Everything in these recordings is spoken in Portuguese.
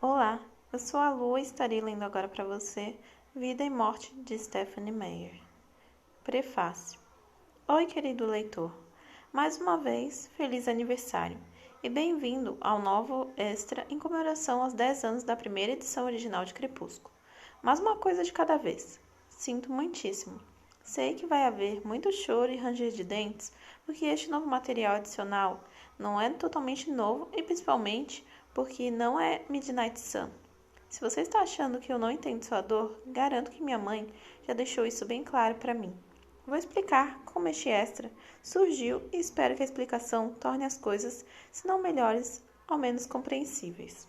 Olá, eu sou a Lua e estarei lendo agora para você Vida e Morte de Stephanie Meyer. Prefácio. Oi, querido leitor. Mais uma vez, feliz aniversário e bem-vindo ao novo extra em comemoração aos 10 anos da primeira edição original de Crepúsculo. Mas uma coisa de cada vez. Sinto muitíssimo. Sei que vai haver muito choro e ranger de dentes, porque este novo material adicional não é totalmente novo e principalmente porque não é Midnight Sun. Se você está achando que eu não entendo sua dor, garanto que minha mãe já deixou isso bem claro para mim. Vou explicar como este extra surgiu e espero que a explicação torne as coisas, se não melhores, ao menos compreensíveis.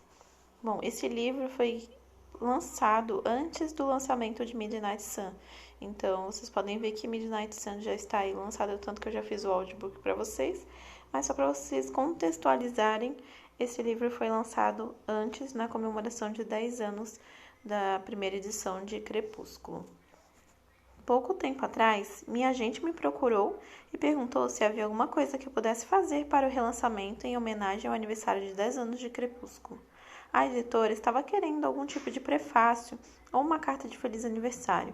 Bom, esse livro foi lançado antes do lançamento de Midnight Sun. Então, vocês podem ver que Midnight Sun já está aí lançado, tanto que eu já fiz o audiobook para vocês. Mas só para vocês contextualizarem, esse livro foi lançado antes, na comemoração de 10 anos da primeira edição de Crepúsculo. Pouco tempo atrás, minha agente me procurou e perguntou se havia alguma coisa que eu pudesse fazer para o relançamento em homenagem ao aniversário de 10 anos de Crepúsculo. A editora estava querendo algum tipo de prefácio ou uma carta de feliz aniversário.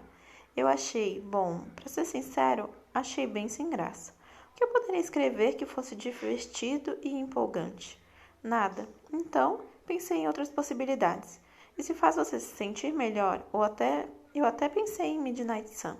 Eu achei, bom, para ser sincero, achei bem sem graça. O que eu poderia escrever que fosse divertido e empolgante? Nada. Então, pensei em outras possibilidades. E se faz você se sentir melhor, eu até pensei em Midnight Sun.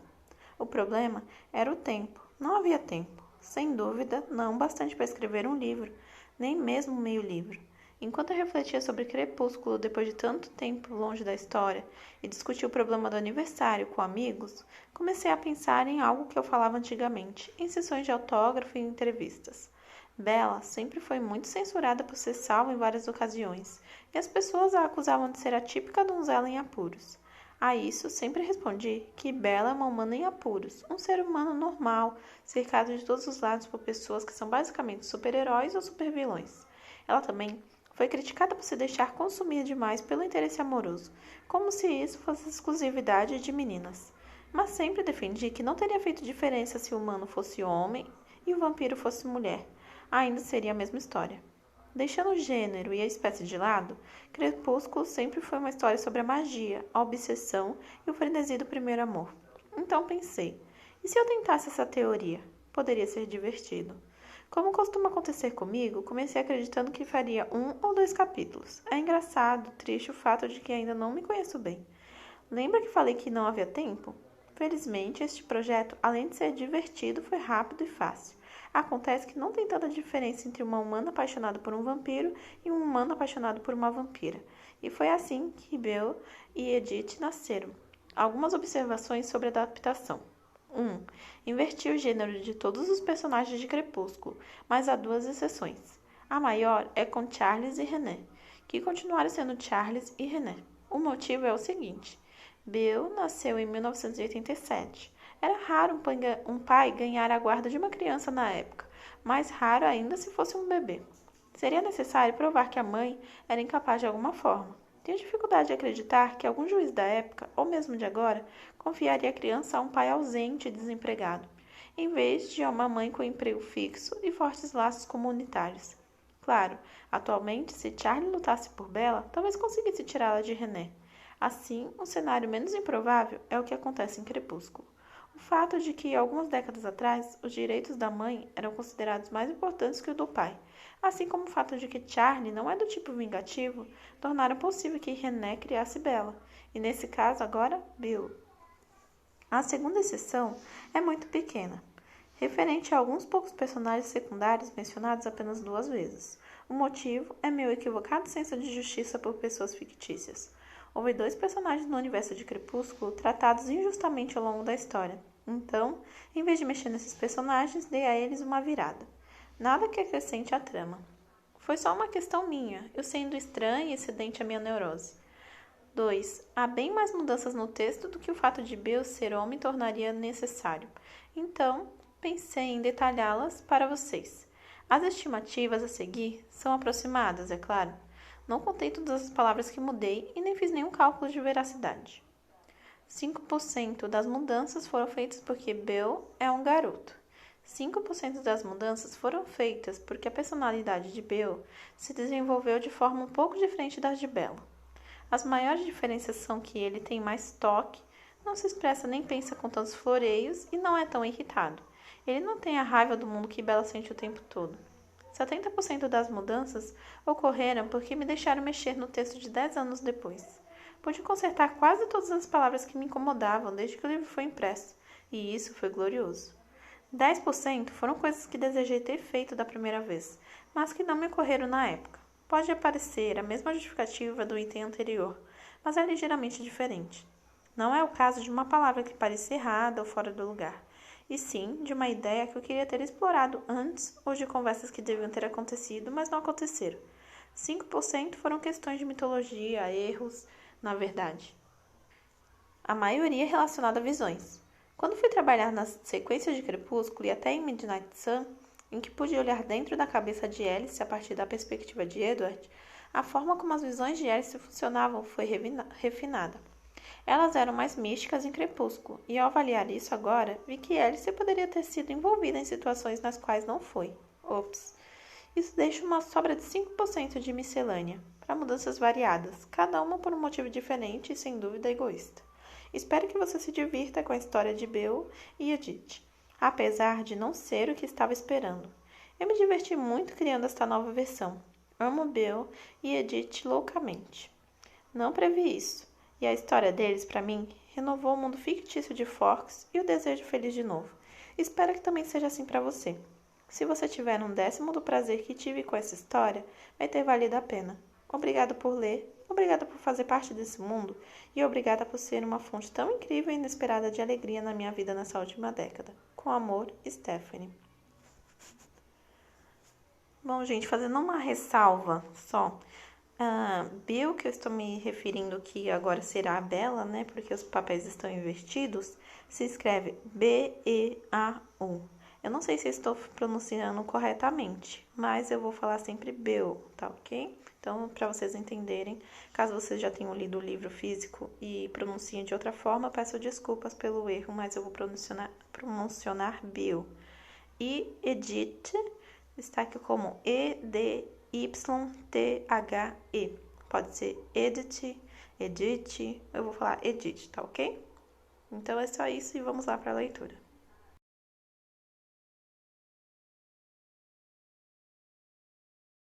O problema era o tempo. Não havia tempo. Sem dúvida, não bastante para escrever um livro, nem mesmo meio livro. Enquanto eu refletia sobre Crepúsculo depois de tanto tempo longe da história e discutia o problema do aniversário com amigos, comecei a pensar em algo que eu falava antigamente, em sessões de autógrafo e entrevistas. Bella sempre foi muito censurada por ser salva em várias ocasiões, e as pessoas a acusavam de ser a típica donzela em apuros. A isso sempre respondi que Bella é uma humana em apuros, um ser humano normal, cercado de todos os lados por pessoas que são basicamente super-heróis ou super-vilões. Ela também foi criticada por se deixar consumir demais pelo interesse amoroso, como se isso fosse exclusividade de meninas. Mas sempre defendi que não teria feito diferença se o humano fosse homem e o vampiro fosse mulher. Ainda seria a mesma história. Deixando o gênero e a espécie de lado, Crepúsculo sempre foi uma história sobre a magia, a obsessão e o frenesi do primeiro amor. Então pensei, e se eu tentasse essa teoria? Poderia ser divertido. Como costuma acontecer comigo, comecei acreditando que faria 1 ou 2 capítulos. É engraçado, triste o fato de que ainda não me conheço bem. Lembra que falei que não havia tempo? Felizmente, este projeto, além de ser divertido, foi rápido e fácil. Acontece que não tem tanta diferença entre uma humana apaixonada por um vampiro e um humano apaixonado por uma vampira. E foi assim que Bill e Edith nasceram. Algumas observações sobre a adaptação. 1. Inverti o gênero de todos os personagens de Crepúsculo, mas há 2 exceções. A maior é com Charles e René, que continuaram sendo Charles e René. O motivo é o seguinte: Bill nasceu em 1987. Era raro um pai ganhar a guarda de uma criança na época, mais raro ainda se fosse um bebê. Seria necessário provar que a mãe era incapaz de alguma forma. Tenho dificuldade de acreditar que algum juiz da época, ou mesmo de agora, confiaria a criança a um pai ausente e desempregado, em vez de a uma mãe com emprego fixo e fortes laços comunitários. Claro, atualmente, se Charlie lutasse por Bella, talvez conseguisse tirá-la de René. Assim, um cenário menos improvável é o que acontece em Crepúsculo. O fato de que, algumas décadas atrás, os direitos da mãe eram considerados mais importantes que o do pai, assim como o fato de que Charlie não é do tipo vingativo, tornaram possível que René criasse Bella, e nesse caso agora, Bill. A segunda exceção é muito pequena, referente a alguns poucos personagens secundários mencionados apenas 2 vezes. O motivo é meu equivocado senso de justiça por pessoas fictícias. Houve 2 personagens no universo de Crepúsculo tratados injustamente ao longo da história. Então, em vez de mexer nesses personagens, dei a eles uma virada. Nada que acrescente à trama. Foi só uma questão minha, eu sendo estranha e excedente à minha neurose. 2. Há bem mais mudanças no texto do que o fato de Bill ser homem tornaria necessário. Então, pensei em detalhá-las para vocês. As estimativas a seguir são aproximadas, é claro. Não contei todas as palavras que mudei e nem fiz nenhum cálculo de veracidade. 5% das mudanças foram feitas porque Bill é um garoto. 5% das mudanças foram feitas porque a personalidade de Bill se desenvolveu de forma um pouco diferente das de Bella. As maiores diferenças são que ele tem mais toque, não se expressa nem pensa com tantos floreios e não é tão irritado. Ele não tem a raiva do mundo que Bella sente o tempo todo. 70% das mudanças ocorreram porque me deixaram mexer no texto de 10 anos depois. Pude consertar quase todas as palavras que me incomodavam desde que o livro foi impresso, e isso foi glorioso. 10% foram coisas que desejei ter feito da primeira vez, mas que não me ocorreram na época. Pode parecer a mesma justificativa do item anterior, mas é ligeiramente diferente. Não é o caso de uma palavra que parecia errada ou fora do lugar, e sim de uma ideia que eu queria ter explorado antes ou de conversas que deviam ter acontecido, mas não aconteceram. 5% foram questões de mitologia, erros, na verdade. A maioria relacionada a visões. Quando fui trabalhar nas sequências de Crepúsculo e até em Midnight Sun, em que pude olhar dentro da cabeça de Alice a partir da perspectiva de Edward, a forma como as visões de Alice funcionavam foi refinada. Elas eram mais místicas em Crepúsculo, e ao avaliar isso agora, vi que Alice poderia ter sido envolvida em situações nas quais não foi. Ops! Isso deixa uma sobra de 5% de miscelânea, para mudanças variadas, cada uma por um motivo diferente e sem dúvida egoísta. Espero que você se divirta com a história de Bill e Edith, apesar de não ser o que estava esperando. Eu me diverti muito criando esta nova versão. Amo Bill e Edith loucamente. Não previ isso, e a história deles, para mim, renovou o mundo fictício de Forks e o desejo feliz de novo. Espero que também seja assim para você. Se você tiver um décimo do prazer que tive com essa história, vai ter valido a pena. Obrigada por ler, obrigada por fazer parte desse mundo e obrigada por ser uma fonte tão incrível e inesperada de alegria na minha vida nessa última década. Com amor, Stephanie. Bom, gente, fazendo uma ressalva só. Bill, que eu estou me referindo que agora será a Bella, né? Porque os papéis estão invertidos, se escreve B-E-A-U. Eu não sei se eu estou pronunciando corretamente, mas eu vou falar sempre Bill, tá ok? Então, para vocês entenderem, caso vocês já tenham lido o livro físico e pronunciem de outra forma, peço desculpas pelo erro, mas eu vou pronunciar Bill. E Edith está aqui como E-D-Y-T-H-E. Pode ser Edith, Edith, eu vou falar Edith, tá ok? Então é só isso e vamos lá para a leitura.